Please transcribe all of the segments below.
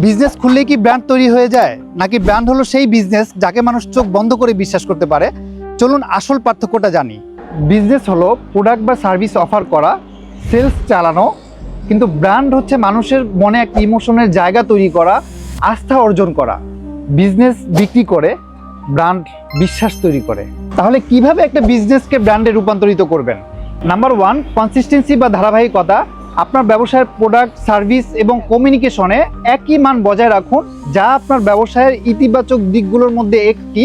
Business খুললেই কি brand তৈরি হয়ে যায়, নাকি ব্র্যান্ড হলো সেই বিজনেস যাকে মানুষ চোখ বন্ধ করে বিশ্বাস করতে পারে? চলুন আসল পার্থক্যটা জানি। বিজনেস হলো প্রোডাক্ট বা সার্ভিস অফার করা, সেলস চালানো, কিন্তু ব্র্যান্ড হচ্ছে মানুষের মনে একটা ইমোশনের জায়গা তৈরি করা, আস্থা অর্জন করা। বিজনেস বিক্রি করে, ব্র্যান্ড বিশ্বাস তৈরি করে। তাহলে কিভাবে একটা বিজনেসকে ব্র্যান্ডে রূপান্তরিত করবেন? নাম্বার 1, কনসিস্টেন্সি বা ধারাবাহিকতা। আপনার ব্যবসায়ের প্রোডাক্ট, সার্ভিস এবং কমিউনিকেশনে একই মান বজায় রাখুন, যা আপনার ব্যবসায়ের ইতিবাচক দিকগুলোর মধ্যে একটি,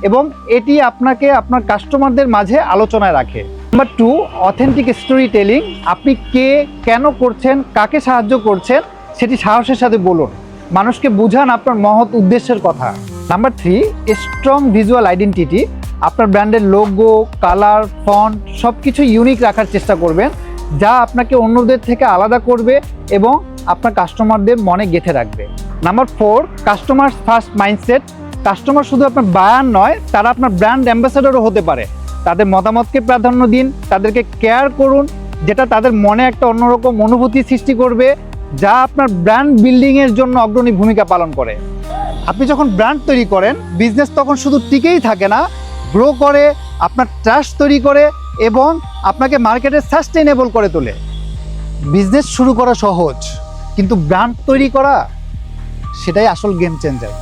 এবং এটি আপনাকে আপনার কাস্টমারদের মাঝে আলোচনায় রাখে। Number 2, authentic story telling. আপনি কে, কেন করছেন, কাকে সাহায্য করছেন সেটি সাহসের সাথে বলুন। মানুষকে বুঝান আপনার মহৎ উদ্দেশ্যের কথা। Number 3, strong visual identity. আপনার ব্র্যান্ডের লোগো, কালার, ফন্ট সব কিছু ইউনিক রাখার চেষ্টা করবেন, যা আপনাকে অন্যদের থেকে আলাদা করবে এবং আপনার কাস্টমারদের মনে গেঁথে রাখবে। Number 4, customer first mindset. Customer শুধু আপনার বায়ার নয়, তারা আপনার ব্র্যান্ড অ্যাম্বাসেডরও হতে পারে। তাদের মতামতকে প্রাধান্য দিন, তাদেরকে কেয়ার করুন, যেটা তাদের মনে একটা অন্যরকম অনুভূতি সৃষ্টি করবে, যা আপনার ব্র্যান্ড বিল্ডিংয়ের জন্য অগ্রণী ভূমিকা পালন করে। আপনি যখন ব্র্যান্ড তৈরি করেন, বিজনেস তখন শুধু টিকেই থাকে না, গ্রো করে, আপনার ট্রাস্ট তৈরি করে এবং আপনাকে মার্কেটে সাস্টেইনেবল করে তোলে। বিজনেস শুরু করা সহজ, কিন্তু ব্র্যান্ড তৈরি করা সেটাই আসল গেম চেঞ্জার।